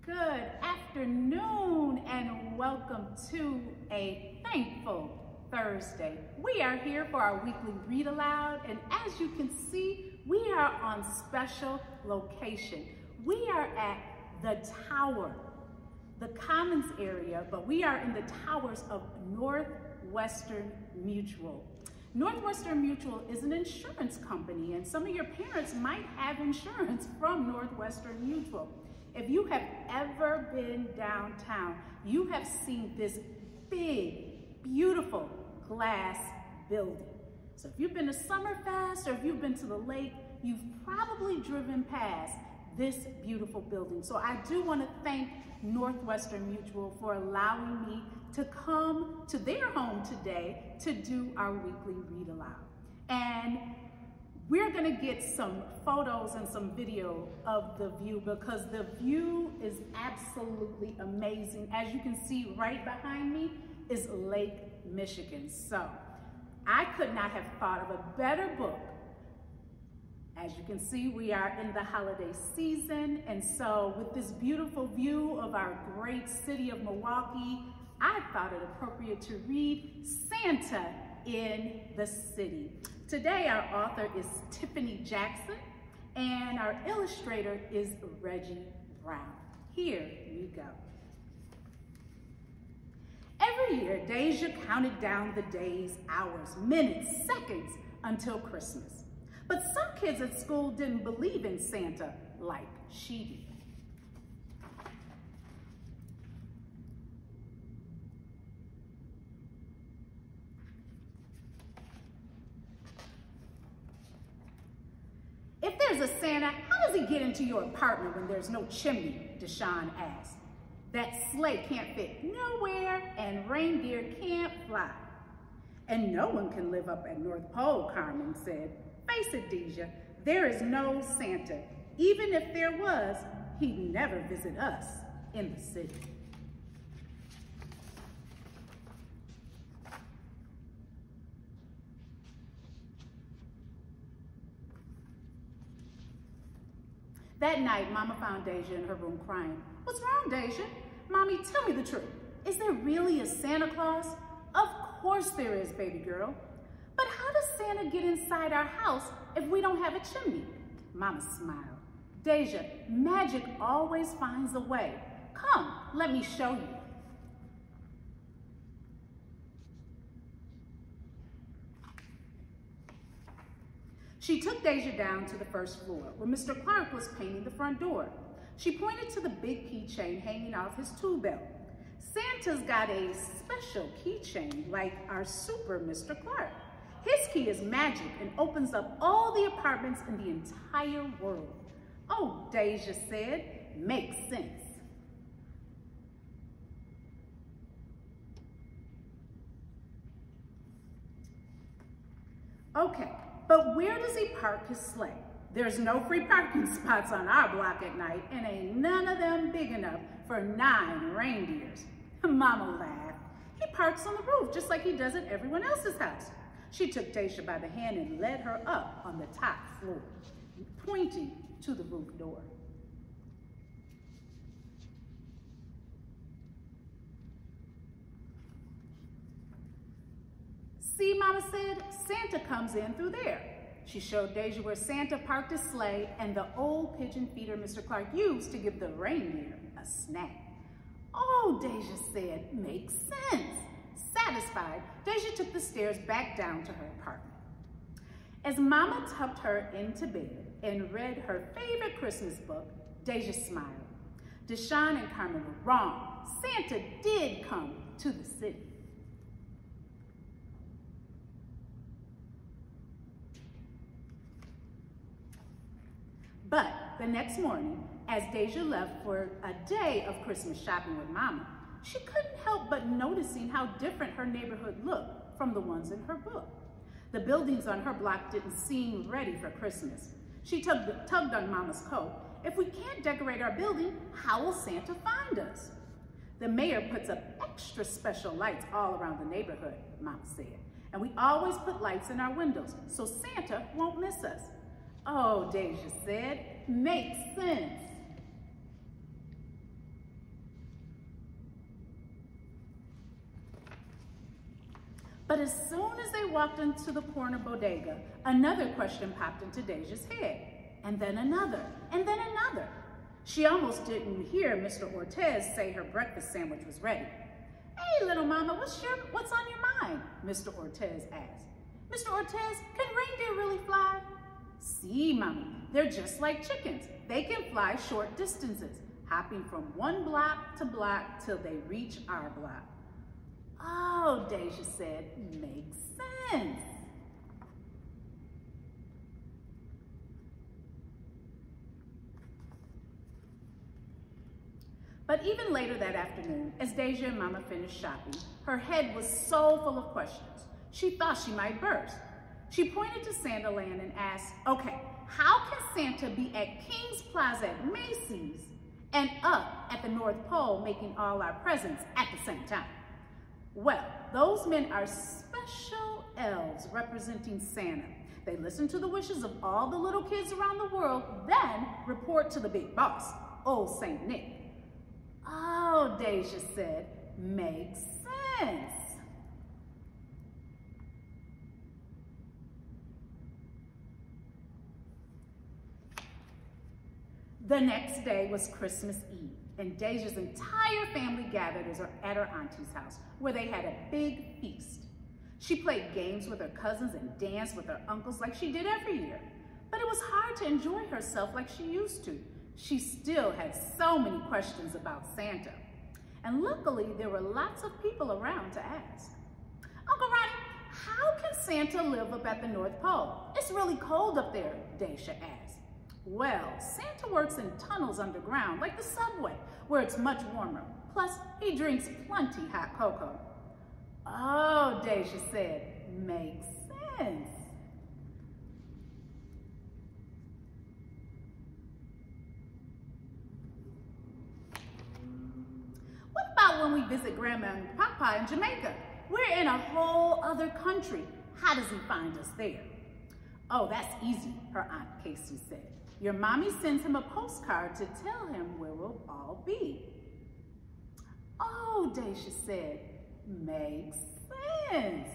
Good afternoon and welcome to a thankful Thursday. We are here for our weekly read aloud, and as you can see, we are on special location. We are at the tower, the Commons area, but we are in the towers of Northwestern Mutual. Northwestern Mutual is an insurance company, and some of your parents might have insurance from Northwestern Mutual. If you have ever been downtown, you have seen this big, beautiful glass building. So if you've been to Summerfest or if you've been to the lake, you've probably driven past this beautiful building. So I do want to thank Northwestern Mutual for allowing me to come to their home today to do our weekly read aloud. And we're gonna get some photos and some video of the view because the view is absolutely amazing. As you can see right behind me is Lake Michigan. So I could not have thought of a better book. As you can see, we are in the holiday season. And so with this beautiful view of our great city of Milwaukee, I thought it appropriate to read Santa in the City. Today, our author is Tiffany Jackson, and our illustrator is Reggie Brown. Here you go. Every year, Deja counted down the days, hours, minutes, seconds until Christmas. But some kids at school didn't believe in Santa like she did. If there's a Santa, how does he get into your apartment when there's no chimney? Deshaun asked. That sleigh can't fit nowhere and reindeer can't fly. And no one can live up at North Pole, Carmen said. Face it, Deja, there is no Santa. Even if there was, he'd never visit us in the city. That night, Mama found Deja in her room crying. What's wrong, Deja? Mommy, tell me the truth. Is there really a Santa Claus? Of course there is, baby girl. But how does Santa get inside our house if we don't have a chimney? Mama smiled. Deja, magic always finds a way. Come, let me show you. She took Deja down to the first floor where Mr. Clark was painting the front door. She pointed to the big keychain hanging off his tool belt. Santa's got a special keychain like our super Mr. Clark. His key is magic and opens up all the apartments in the entire world. Oh, Deja said, makes sense. Okay. But where does he park his sleigh? There's no free parking spots on our block at night, and ain't none of them big enough for 9 reindeers. Mama laughed. He parks on the roof just like he does at everyone else's house. She took Deja by the hand and led her up on the top floor, pointing to the roof door. See, Mama said, Santa comes in through there. She showed Deja where Santa parked his sleigh and the old pigeon feeder Mr. Clark used to give the reindeer a snack. Oh, Deja said, makes sense. Satisfied, Deja took the stairs back down to her apartment. As Mama tucked her into bed and read her favorite Christmas book, Deja smiled. Deshaun and Carmen were wrong. Santa did come to the city. But the next morning, as Deja left for a day of Christmas shopping with Mama, she couldn't help but noticing how different her neighborhood looked from the ones in her book. The buildings on her block didn't seem ready for Christmas. She tugged on Mama's coat. If we can't decorate our building, how will Santa find us? The mayor puts up extra special lights all around the neighborhood, Mama said. And we always put lights in our windows so Santa won't miss us. Oh, Deja said, makes sense. But as soon as they walked into the corner bodega, another question popped into Deja's head, and then another, and then another. She almost didn't hear Mr. Ortez say her breakfast sandwich was ready. "Hey, little mama, what's on your mind?" Mr. Ortez asked. "Mr. Ortez, can reindeer really fly?" "See, mommy, they're just like chickens. They can fly short distances, hopping from one block to block till they reach our block." "Oh," Deja said, "makes sense." But even later that afternoon, as Deja and Mama finished shopping, her head was so full of questions. She thought she might burst. She pointed to Santaland and asked, "Okay, how can Santa be at King's Plaza at Macy's and up at the North Pole making all our presents at the same time?" Well, those men are special elves representing Santa. They listen to the wishes of all the little kids around the world, then report to the big boss, old Saint Nick. "Oh," Deja said, "makes sense." The next day was Christmas Eve, and Deja's entire family gathered at her auntie's house, where they had a big feast. She played games with her cousins and danced with her uncles like she did every year. But it was hard to enjoy herself like she used to. She still had so many questions about Santa. And luckily, there were lots of people around to ask. "Uncle Ronnie, how can Santa live up at the North Pole? It's really cold up there," Deja asked. "Well, Santa works in tunnels underground, like the subway, where it's much warmer. Plus, he drinks plenty hot cocoa." "Oh," Deja said, "makes sense." "What about when we visit Grandma and Papa in Jamaica? We're in a whole other country. How does he find us there?" "Oh, that's easy," her Aunt Casey said. "Your mommy sends him a postcard to tell him where we'll all be." "Oh," Deja said, "makes sense."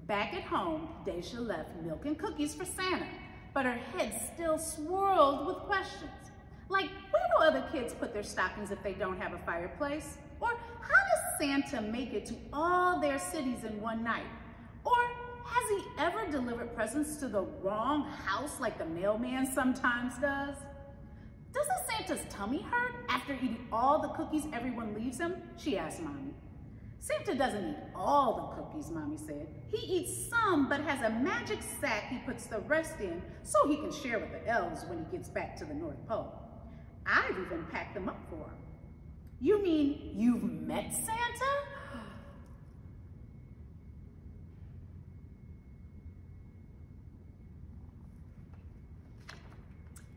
Back at home, Deja left milk and cookies for Santa, but her head still swirled with questions. Like, where do other kids put their stockings if they don't have a fireplace? Or how does Santa make it to all their cities in one night? Or has he ever delivered presents to the wrong house like the mailman sometimes does? Doesn't Santa's tummy hurt after eating all the cookies everyone leaves him? She asked Mommy. "Santa doesn't eat all the cookies," Mommy said. "He eats some, but has a magic sack he puts the rest in so he can share with the elves when he gets back to the North Pole. I've even packed them up for him." "You mean you've met Santa?"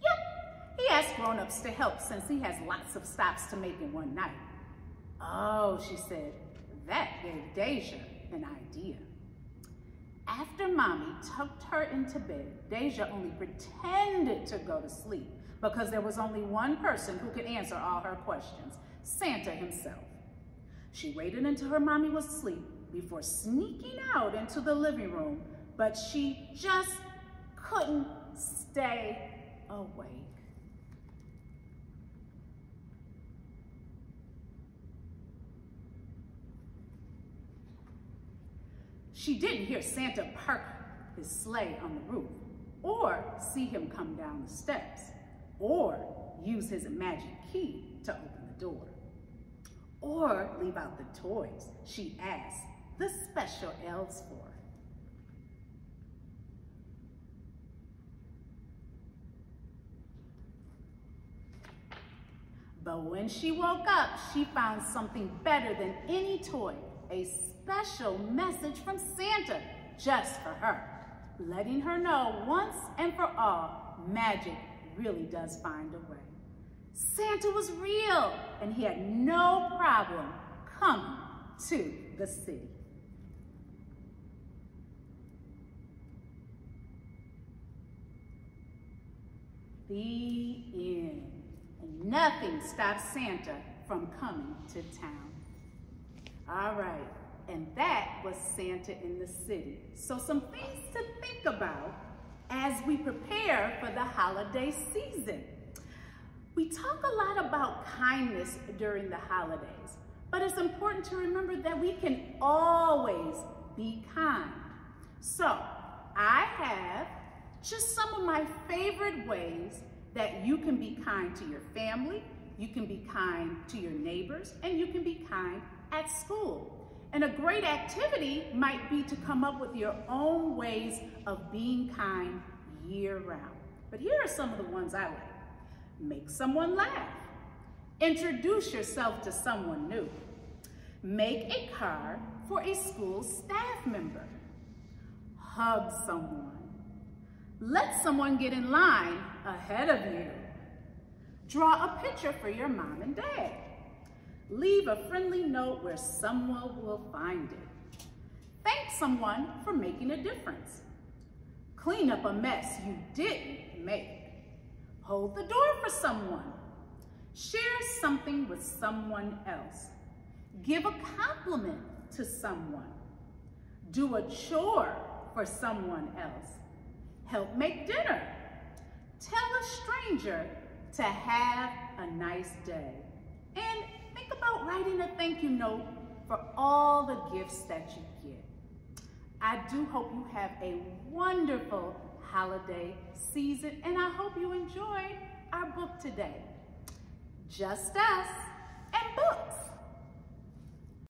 "Yep, he asked grown-ups to help since he has lots of stops to make in one night." "Oh," she said. That gave Deja an idea. After Mommy tucked her into bed, Deja only pretended to go to sleep because there was only one person who could answer all her questions, Santa himself. She waited until her mommy was asleep before sneaking out into the living room, but she just couldn't stay awake. She didn't hear Santa park his sleigh on the roof, or see him come down the steps, or use his magic key to open the door, or leave out the toys she asked the special elves for. But when she woke up, she found something better than any toy, a special message from Santa just for her, letting her know once and for all, magic really does find a way. Santa was real, and he had no problem coming to the city. The end. Nothing stops Santa from coming to town. All right, and that was Santa in the City. So some things to think about as we prepare for the holiday season. We talk a lot about kindness during the holidays, but it's important to remember that we can always be kind. So I have just some of my favorite ways that you can be kind to your family, you can be kind to your neighbors, and you can be kind at school. And a great activity might be to come up with your own ways of being kind year-round. But here are some of the ones I like. Make someone laugh. Introduce yourself to someone new. Make a card for a school staff member. Hug someone. Let someone get in line ahead of you. Draw a picture for your mom and dad. Leave a friendly note where someone will find it. Thank someone for making a difference. Clean up a mess you didn't make. Hold the door for someone. Share something with someone else. Give a compliment to someone. Do a chore for someone else. Help make dinner. Tell a stranger to have a nice day. And think about writing a thank you note for all the gifts that you get. I do hope you have a wonderful holiday season, and I hope you enjoyed our book today. Just Us and Books.